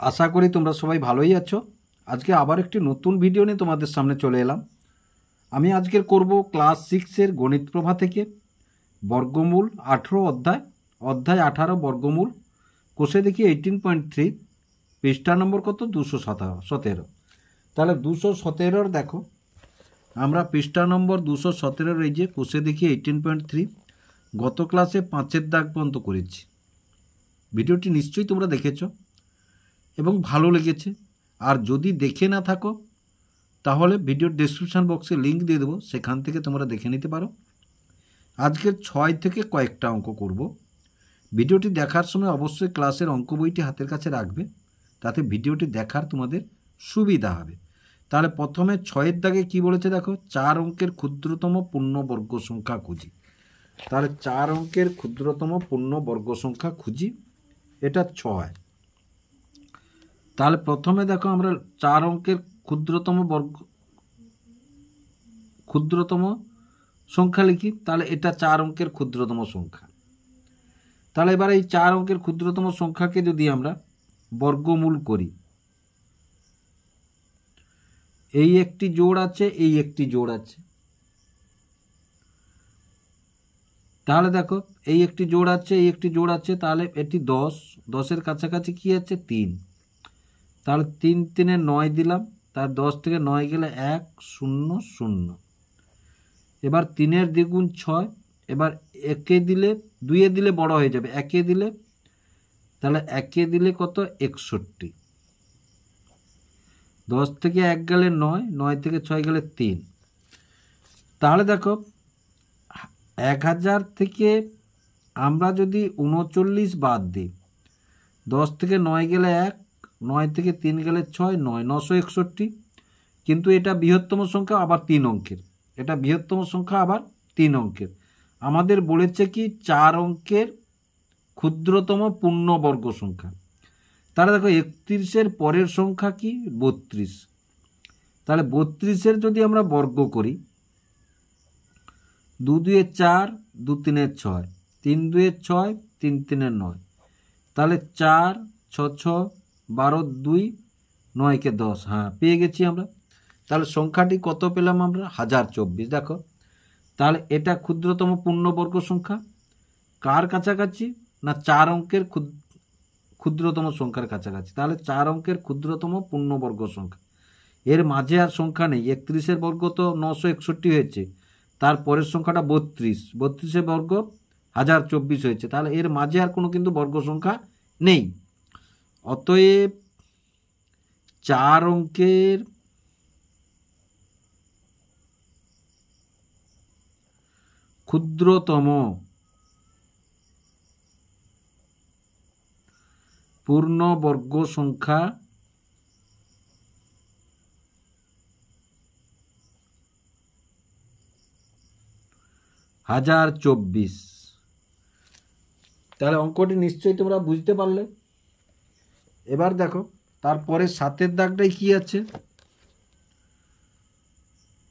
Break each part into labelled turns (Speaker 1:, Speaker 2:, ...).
Speaker 1: আশা করি তোমরা সবাই ভালোই আছো। আজকে আবার একটি নতুন ভিডিও নিয়ে তোমাদের সামনে চলে এলাম। আমি আজকের করব ক্লাস 6-এর গণিত প্রভা থেকে বর্গমূল 18 অধ্যায় 18 বর্গমূল, কোষে দেখি 18.3, পৃষ্ঠা নম্বর কত 217। তাহলে 217 দেখো, আমরা পৃষ্ঠা নম্বর 217 এই যে কোষে দেখি 18.3 গত ক্লাসে 5-এর দাগ পর্যন্ত করেছি। ভিডিওটি নিশ্চয়ই তোমরা দেখেছো এবং ভালো লেগেছে। আর যদি দেখে না থাকো তাহলে ভিডিওর ডেসক্রিপশান বক্সে লিঙ্ক দিয়ে দেবো, সেখান থেকে তোমরা দেখে নিতে পারো। আজকের 6 থেকে কয়েকটা অঙ্ক করব। ভিডিওটি দেখার সময় অবশ্যই ক্লাসের অঙ্ক বইটি হাতের কাছে রাখবে, তাতে ভিডিওটি দেখার তোমাদের সুবিধা হবে। তাহলে প্রথমে 6-এর দাগে কি বলেছে দেখো, 4 অঙ্কের ক্ষুদ্রতম পূর্ণবর্গ সংখ্যা খুঁজি। তাহলে 4 অঙ্কের ক্ষুদ্রতম পূর্ণবর্গ সংখ্যা খুঁজি, এটা 6। তাহলে প্রথমে দেখো আমরা 4 অঙ্কের ক্ষুদ্রতম সংখ্যা লিখি। তাহলে এটা 4 অঙ্কের ক্ষুদ্রতম সংখ্যা। তাহলে এবার এই 4 অঙ্কের ক্ষুদ্রতম সংখ্যাকে যদি আমরা বর্গমূল করি, এই একটি জোড় আছে, এই একটি জোড় আছে। তাহলে দেখো এই একটি জোড় আছে, এই একটি জোড় আছে, তাহলে এটি 10, 10-এর কাছাকাছি কি আছে 3। তাহলে 3 3 9 দিলাম, তার 10 থেকে 9 গেলে 1 0 0। এবার 3-এর দ্বিগুণ 6, এবার 1-এ দিলে 2-এ দিলে বড় হয়ে যাবে, 1-এ দিলে, তাহলে 1-এ দিলে কত 61। 10 থেকে 1 গেলে 9, 9 থেকে 6 গেলে 3। তাহলে দেখো 1000 থেকে আমরা যদি 39 বাদ দিই, 10 থেকে 9 গেলে 1, 9 থেকে 3 গেলে 6, 9 961। কিন্তু এটা বৃহত্তম সংখ্যা আবার 3 অঙ্কের, এটা বৃহত্তম সংখ্যা আবার 3 অঙ্কের। আমাদের বলেছে কি 4 অঙ্কের ক্ষুদ্রতম পূর্ণবর্গ সংখ্যা। তাহলে দেখো 31-এর পরের সংখ্যা কি 32। তাহলে 32-এর যদি আমরা বর্গ করি, 2 2 4, 2 3 6, 3 2 6, 3 3 9। তাহলে 4 6 6 12 2 9 কে 10, হ্যাঁ পেয়ে গেছি আমরা। তাহলে সংখ্যাটি কত পেলাম আমরা 1024। দেখো তাহলে এটা ক্ষুদ্রতম পূর্ণবর্গ সংখ্যা কার কাছাকাছি না 4 অঙ্কের ক্ষুদ্রতম সংখ্যার কাছাকাছি। তাহলে 4 অঙ্কের ক্ষুদ্রতম পূর্ণবর্গ সংখ্যা, এর মাঝে আর সংখ্যা নেই। 31-এর বর্গ তো 961 হয়েছে, তারপরের সংখ্যাটা 32, 32-এর বর্গ 1024 হয়েছে। তাহলে এর মাঝে আর কোনো কিন্তু বর্গ সংখ্যা নেই। অতএব 4 অঙ্কের ক্ষুদ্রতম পূর্ণবর্গ সংখ্যা 1024। তাহলে অঙ্কটি নিশ্চয়ই তোমরা বুঝতে পারলে। এবার দেখো তারপরে 7-এর দাগটাই কি আছে,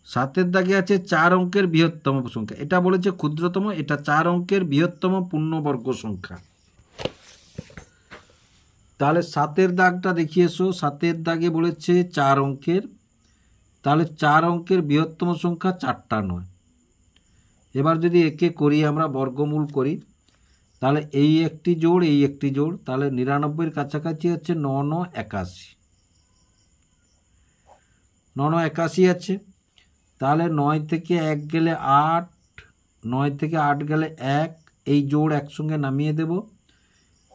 Speaker 1: 7-এর দাগে আছে 4 অঙ্কের বৃহত্তম সংখ্যা। এটা বলেছে ক্ষুদ্রতম, এটা 4 অঙ্কের বৃহত্তম পূর্ণবর্গ সংখ্যা। তাহলে 7-এর দাগটা দেখিয়ে এসো। 7-এর দাগে বলেছে 4 অঙ্কের, তাহলে 4 অঙ্কের বৃহত্তম সংখ্যা 4টা 9। এবার যদি একে করি আমরা বর্গমূল করি, তাহলে এই একটি জোড়, এই একটি জোড়, তাহলে 99-এর কাছাকাছি হচ্ছে 9 9 81, 9 9 81 আছে। তাহলে 9 থেকে 1 গেলে 8, 9 থেকে 8 গেলে 1, এই জোড় একসঙ্গে নামিয়ে দেব।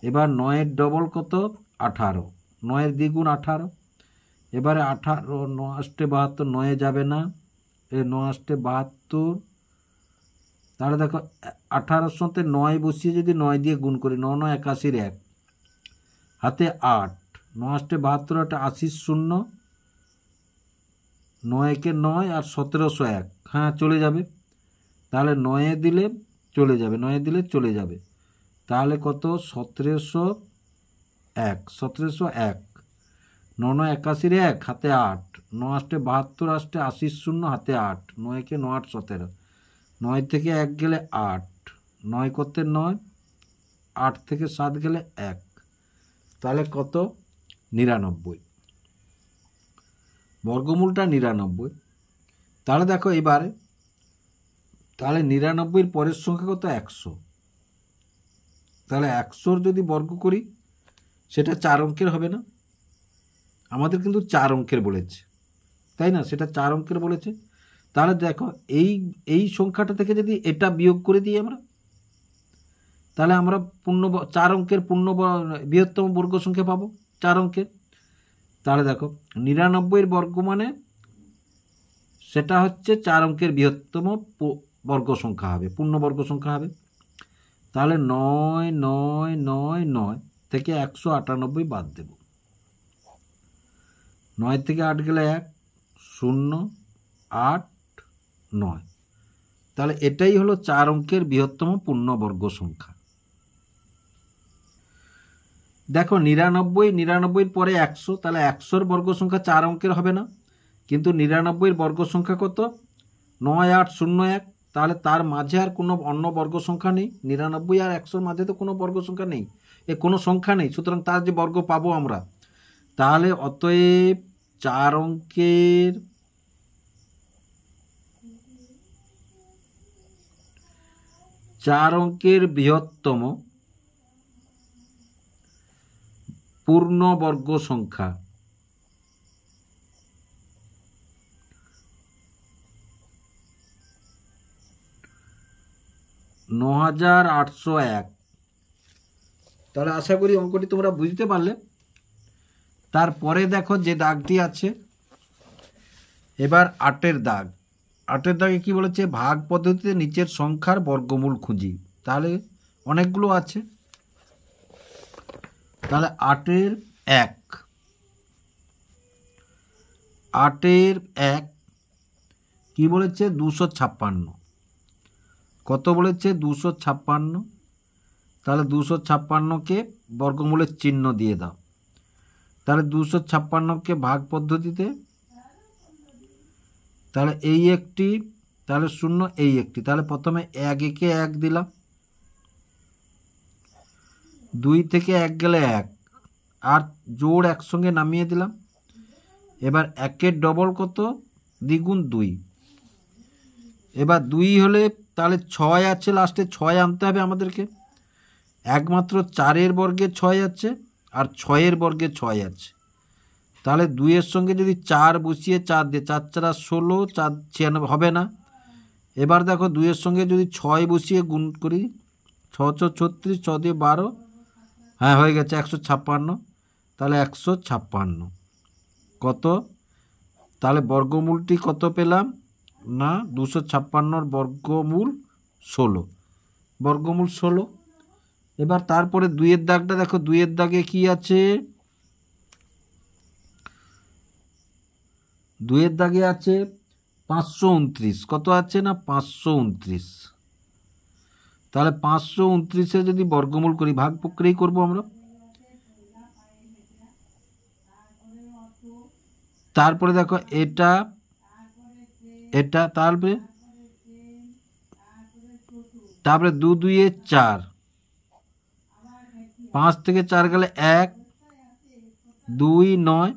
Speaker 1: এবার 9-এর ডবল কত 18, 9-এর দ্বিগুণ 18। এবারে 18 9 8 72, 9-এ যাবে না, 9 8 72। তাহলে দেখো 18-এর সাথে 9 বসিয়ে যদি 9 দিয়ে গুণ করি, 9 9 81-র 1 হাতে 8, 9 8 72, 80 0, 9 কে 9 আর 1701, হ্যাঁ চলে যাবে। তাহলে 9-এ দিলে চলে যাবে, 9-এ দিলে চলে যাবে। তাহলে কত 1701, 1701, 9 9 81-র 1 হাতে 8, 9 8 72, 8 80 0 হাতে 8, 9 কে 9 8 17, 9 থেকে 1 গেলে 8, 9 করতে 9, 8 থেকে 7 গেলে 1। তাহলে কত 99, বর্গমূলটা 99। তাহলে দেখো এবারে, তাহলে 99 পরের সংখ্যা কত? 100। তাহলে 100 যদি বর্গ করি সেটা 4 অঙ্কের হবে না? আমাদের কিন্তু 4 অঙ্কের বলেছে, তাই না? সেটা 4 অঙ্কের বলেছে। তাহলে দেখো এই সংখ্যাটা থেকে যদি এটা বিয়োগ করে দিই আমরা, তাহলে আমরা 4 অঙ্কের বৃহত্তম বর্গ সংখ্যা পাবো, 4 অঙ্কের। তাহলে দেখো 99 বর্গ মানে সেটা হচ্ছে 4 অঙ্কের বৃহত্তম বর্গ সংখ্যা হবে, পূর্ণবর্গ সংখ্যা হবে। তাহলে 9 9 9 9 থেকে 198 বাদ দেব। 9 থেকে 8 গেলে 1, 0 8 9। তাহলে এটাই হলো 4 অঙ্কের বৃহত্তম পূর্ণবর্গ সংখ্যা। দেখো 99 পরে 100, তাহলে 100 বর্গ সংখ্যা 4 অঙ্কের হবে না, কিন্তু 99 বর্গ সংখ্যা কত? 9801। তাহলে তার মাঝে আর কোনো অন্য বর্গ সংখ্যা নেই, 99 আর 100 মাঝে তো কোনো বর্গ সংখ্যা নেই, কোনো সংখ্যা নেই, সুতরাং তার যে বর্গ পাবো আমরা। তাহলে অতএব 4 অঙ্কের বৃহত্তম পূর্ণবর্গ সংখ্যা (9801)। তাহলে আশা করি অঙ্কটি তোমরা বুঝতে পারলে। তারপরে দেখো যে দাগটি আছে, এবার 8-এর দাগ। 8-এর দাগে কি বলেছে? ভাগ পদ্ধতিতে নিচের সংখ্যার বর্গমূল খুঁজি। তাহলে অনেকগুলো আছে, তাহলে 8-এর 1, 8-এর 1 কি বলেছে? 256। কত বলেছে? 256। তাহলে 256কে বর্গমূলের চিহ্ন দিয়ে দাও। তাহলে 256কে ভাগ পদ্ধতিতে, তাহলে এই একটি, তাহলে 0 এই একটি, তাহলে প্রথমে 1 একে 1 দিলাম, 2 থেকে 1 গেলে 1, আর জোড় একসঙ্গে নামিয়ে দিলাম। এবার 1-এর ডবল কত? দ্বিগুণ 2। এবার 2 হলে তাহলে 6 আছে, লাস্টে 6 আনতে হবে আমাদেরকে। একমাত্র 4-এর বর্গে 6 আছে আর 6-এর বর্গে 6 আছে। তাহলে 2-এর সঙ্গে যদি 4 বসিয়ে 4 দিয়ে, 4 4 16, 4 96 হবে না। এবার দেখো 2-এর সঙ্গে যদি 6 বসিয়ে গুণ করি, 6 6 36, 6 দিয়ে 12, হ্যাঁ হয়ে গেছে 156। তাহলে 156 কত? তাহলে বর্গমূলটি কত পেলাম না? 256-র বর্গমূল 16, বর্গমূল 16। এবার তারপরে 2-এর দাগটা দেখো, 2-এর দাগে কি আছে? 2-এর দাগে আছে 529। কত আছে না? 529। তাহলে 529-এর যদি বর্গমূল করি, ভাগ প্রক্রিয়াই করবো আমরা। তারপরে দেখো এটা, তারপরে 2 2 এ 4, 5 থেকে 4 গেলে 1 2 9।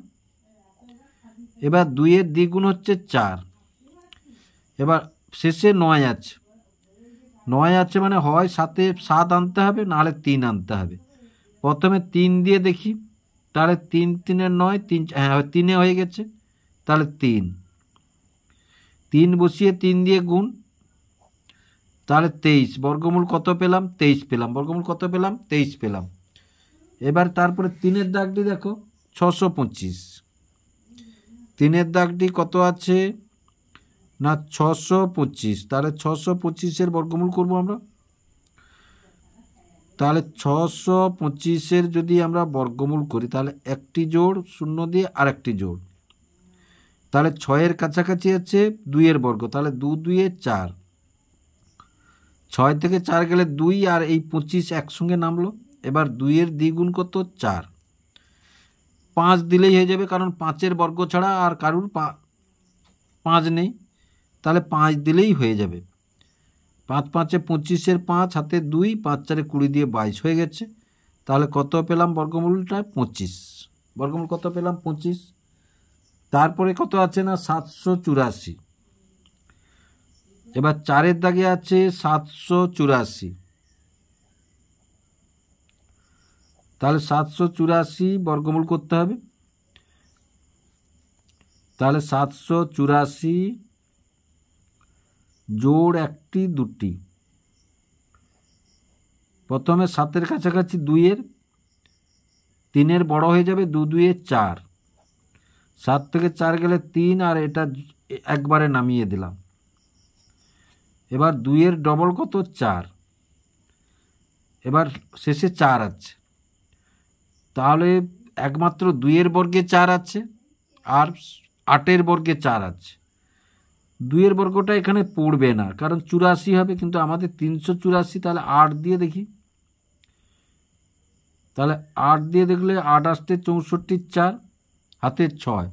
Speaker 1: এবার 2-এর দ্বিগুণ হচ্ছে 4। এবার শেষে 9 আছে, 9 আছে মানে হয় 7-এ 7 আনতে হবে, নাহলে 3 আনতে হবে। প্রথমে 3 দিয়ে দেখি, তাহলে 3 3 9, 3 হ্যাঁ 3-এ হয়ে গেছে, তাহলে 3 বসিয়ে 3 দিয়ে গুণ, তাহলে 23। বর্গমূল কত পেলাম? 23 পেলাম। বর্গমূল কত পেলাম? 23 পেলাম। এবার তারপরে 3-এর দাগটি দেখো, 625। 3-এর দাগটি কত আছে না? 625। তাহলে 625-এর বর্গমূল করব আমরা। তাহলে 625-এর যদি আমরা বর্গমূল করি, তাহলে একটি জোড় 0 দিয়ে আর একটি জোড়, তাহলে 6-এর কাছাকাছি আছে 2-এর বর্গ, তাহলে 2 2 এ 4, 6 থেকে 4 গেলে 2 আর এই 25 একসঙ্গে নামলো। এবার 2-এর দ্বিগুণ কত? 4, 5 দিলেই হয়ে যাবে, কারণ 5-এর বর্গ ছাড়া আর কারুর 5 নেই, তাহলে 5 দিলেই হয়ে যাবে। 5 5-এ 25-এর 5, হাতে 2, 5 4-এ 20 দিয়ে 22 হয়ে গেছে। তাহলে কত পেলাম বর্গমূলটা? 25। বর্গমূল কত পেলাম 25। তারপরে কত আছে না 784। এবার 4-এর দাগে আছে 784, তাহলে 784 বর্গমূল করতে হবে। তাহলে 784 জোড় 1টি 2টি, প্রথমে 7-এর কাছাকাছি 2-এর, 3-এর বড় হয়ে যাবে, 2-2 4, 7 থেকে 4 গেলে 3, আর এটা একবারে নামিয়ে দিলাম। এবার 2-এর ডবল কত 4, এবার শেষে 4 আছে, তাহলে একমাত্র 2-এর বর্গে 4 আছে আর 8-এর বর্গে 4 আছে। 2-এর বর্গটা এখানে পড়বে না কারণ 84 হবে, কিন্তু আমাদের 384, তাহলে 8 দিয়ে দেখি। তাহলে 8 দিয়ে দেখলে 8 আসতে 64, 4 হাতে 6,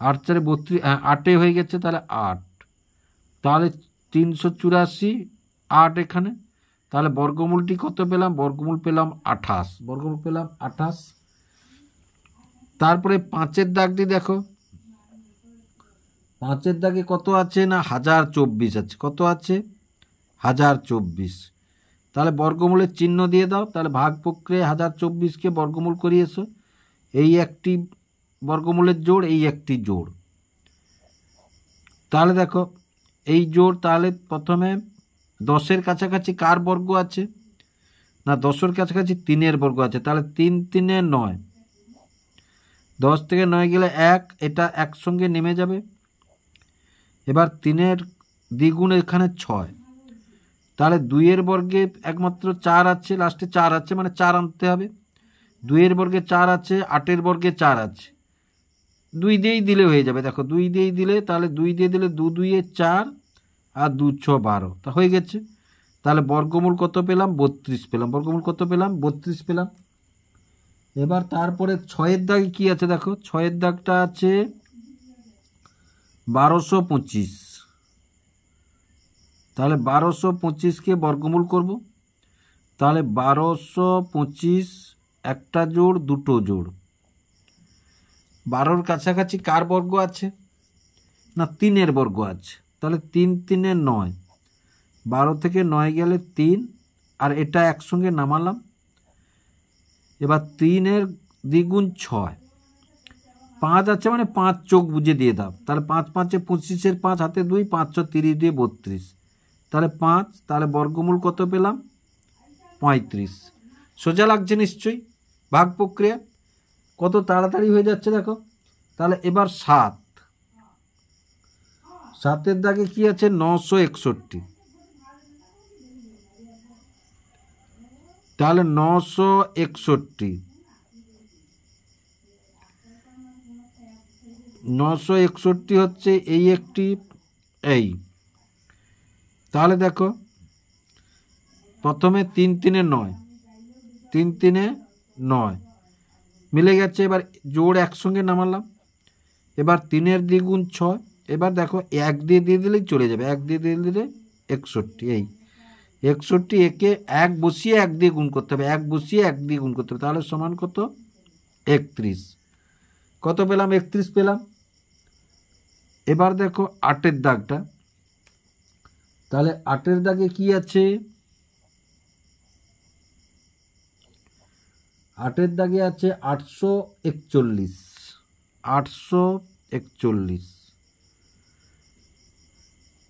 Speaker 1: 8 4 32, 8-এ হয়ে গেছে, তাহলে 8, তাহলে 384 8 এখানে, তাহলে বর্গমূলটি কত পেলাম? বর্গমূল পেলাম 28, বর্গমূল পেলাম 28। তারপরে 5-এর দাগটি দেখো, 5-এর দাগে কত আছে না 1024 আছে। কত আছে? 1024। তাহলে বর্গমূলের চিহ্ন দিয়ে দাও, তাহলে ভাগ প্রক্রিয়ায় 1024কে বর্গমূল করিয়েছো। এই একটি বর্গমূলের জোড়, এই একটি জোড়, তাহলে দেখো এই জোড়, তাহলে প্রথমে 10-এর কাছাকাছি কার বর্গ আছে না 10-এর কাছাকাছি 3-এর বর্গ আছে, তাহলে 3 3 9, 10 থেকে 9 গেলে 1, এটা একসঙ্গে নেমে যাবে। এবার 3-এর দ্বিগুণ এখানে 6, তাহলে 2-এর বর্গে একমাত্র 4 আছে, লাস্টে 4 আছে, মানে 4 আনতে হবে। 2-এর বর্গে 4 আছে, 8-এর বর্গে 4 আছে, 2 দিয়েই দিলে হয়ে যাবে। দেখো 2 দিয়েই দিলে, তাহলে 2 দিয়ে দিলে 2 2 4 আর 2 6 12, তা হয়ে গেছে। তাহলে বর্গমূল কত পেলাম? 32 পেলাম। বর্গমূল কত পেলাম? 32 পেলাম। এবার তারপরে 6-এর দাগে কি আছে দেখো, 6-এর দাগটা আছে 1225, তাহলে 1225কে বর্গমূল করব। তাহলে 1225 একটা জোড়, দুটো জোড়, 12-র কাছাকাছি কার বর্গ আছে না 3-এর বর্গ আছে, তাহলে 3 3 9, 12 থেকে 9 গেলে 3, আর এটা একসঙ্গে নামালাম। এবার 3-এর দ্বিগুণ 6, 5 আছে, মানে 5 চোখ বুঝে দিয়ে দাও, তাহলে 5 5 25-এর 5 হাতে 2, 5 6 30 দিয়ে 32, তাহলে 5, তাহলে বর্গমূল কত পেলাম? 35। সোজা লাগছে নিশ্চয়ই ভাগ প্রক্রিয়া, কত তাড়াতাড়ি হয়ে যাচ্ছে দেখো। তাহলে এবার 7-এর দাগে কি আছে 961, তাহলে 961 হচ্ছে এই একটি, এই, তাহলে দেখো প্রথমে 3 3 9, 3 3 9 মিলে গেছে। এবার জোড় একসঙ্গে নামালাম। এবার 3-এর দ্বিগুণ 6, এবার দেখো 1 দিয়ে দিলেই চলে যাবে, 1 দিয়ে দিলে 61, এই 61, একে 1 বসিয়ে 1 দিয়ে গুণ করতে হবে, 1 বসিয়ে 1 দিয়ে গুণ করতে হবে, তাহলে সমান কত? 31। কত পেলাম? 31 পেলাম। এবার দেখো 8-এর দাগটা, তাহলে 8-এর দাগে কি আছে? 8-এর দাগে আছে 841, 841,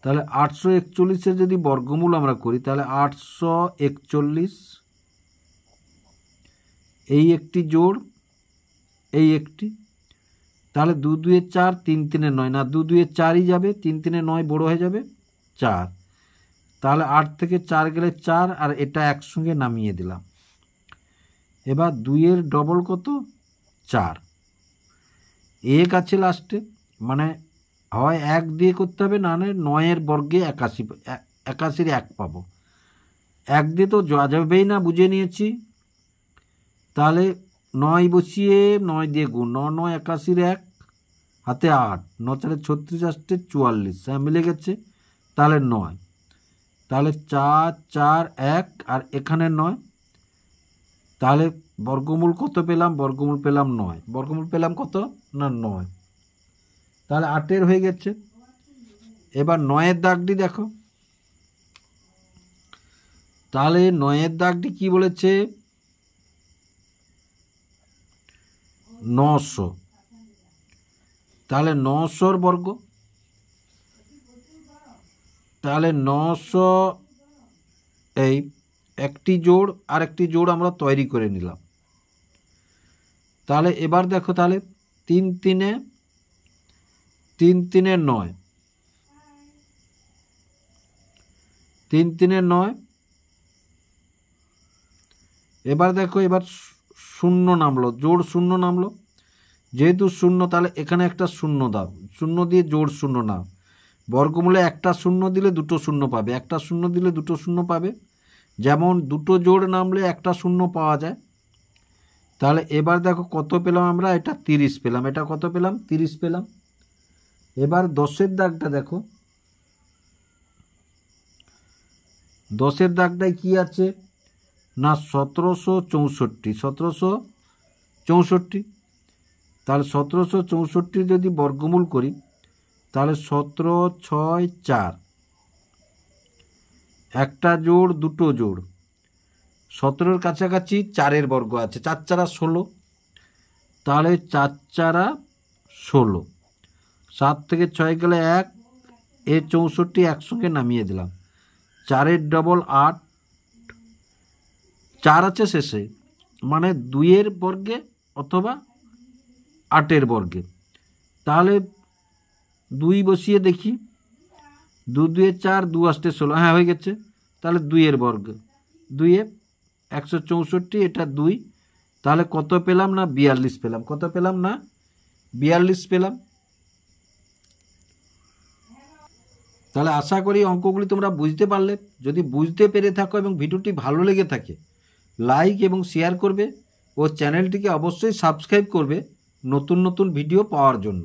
Speaker 1: তাহলে 841-এর যদি বর্গমূল আমরা করি, তাহলে 841, এই একটি জোড়, এই একটি, তাহলে 2 2 4, 3 3 9, না 2 2 4ই যাবে, 3 3 9 বড় হয়ে যাবে 4, তাহলে 8 থেকে 4 গেলে 4, আর এটা একসঙ্গে নামিয়ে দিলাম। এবার 2-এর ডবল কত? 4, 1 আছে লাস্টে, মানে হয় 1 দিয়ে করতে হবে, না 9-এর বর্গে 81-র 1 পাবো। 1 দিয়ে তো যাবেই না, বুঝে নিয়েছি। তাহলে 9 বসিয়ে 9 দিয়ে গুণ, 9 9 81-র 1 হাতে 8, 9 4 36 আসতে 44, হ্যাঁ মিলে গেছে, তাহলে 9, তাহলে 4 4 1, আর এখানে 9, তাহলে বর্গমূল কত পেলাম? বর্গমূল পেলাম 9। বর্গমূল পেলাম কত? না 9। তাহলে 8 হয়ে গেছে। এবার 9-এর দাগটি দেখো। তাহলে 9-এর দাগটি কি বলেছে? 900। তাহলে 900 বর্গ। তাহলে 900 এই একটি জোড় আর একটি জোড় আমরা তৈরি করে নিলাম। তাহলে এবার দেখো, তাহলে 3 3 9, 3 3 9। এবার দেখো, এবার শূন্য নামলো, জোড় শূন্য নামলো। যেহেতু শূন্য, তাহলে এখানে একটা শূন্য দাও, শূন্য দিয়ে জোড় শূন্য নাও। বর্গমূলে একটা শূন্য দিলে দুটো শূন্য পাবে, একটা শূন্য দিলে দুটো শূন্য পাবে। যেমন দুটো জোড় নামলে একটা শূন্য পাওয়া যায়। তাহলে এবার দেখো কত পেলাম আমরা? এটা 30 পেলাম। এটা কত পেলাম? 30 পেলাম। এবার 10-এর দাগটা দেখো। 10-এর দাগটায় কি আছে? না 1764। 1764। তাহলে 1764 যদি বর্গমূল করি, তাহলে 17 6 4, একটা জোড় দুটো জোড়, 17-এর কাছাকাছি 4-এর বর্গ আছে, 4 4 16। তাহলে 4 4 16, 7 থেকে 6 গেলে 1, এ 64 একসঙ্গে নামিয়ে দিলাম। 4-এর ডবল 8, 4 আছে শেষে, মানে 2-এর বর্গে অথবা 8-এর বর্গে। তাহলে 2 বসিয়ে দেখি, 2 2 4, 2 8 16, হ্যাঁ হয়ে গেছে। তাহলে 2-এর বর্গ, 2-এ 164, এটা 2। তাহলে কত পেলাম? না 42 পেলাম। কত পেলাম? না 42 পেলাম। তাহলে আশা করি অঙ্কগুলি তোমরা বুঝতে পারলে। যদি বুঝতে পেরে থাকো এবং ভিডিওটি ভালো লেগে থাকে, লাইক এবং শেয়ার করবে ও চ্যানেলটিকে অবশ্যই সাবস্ক্রাইব করবে নতুন নতুন ভিডিও পাওয়ার জন্য।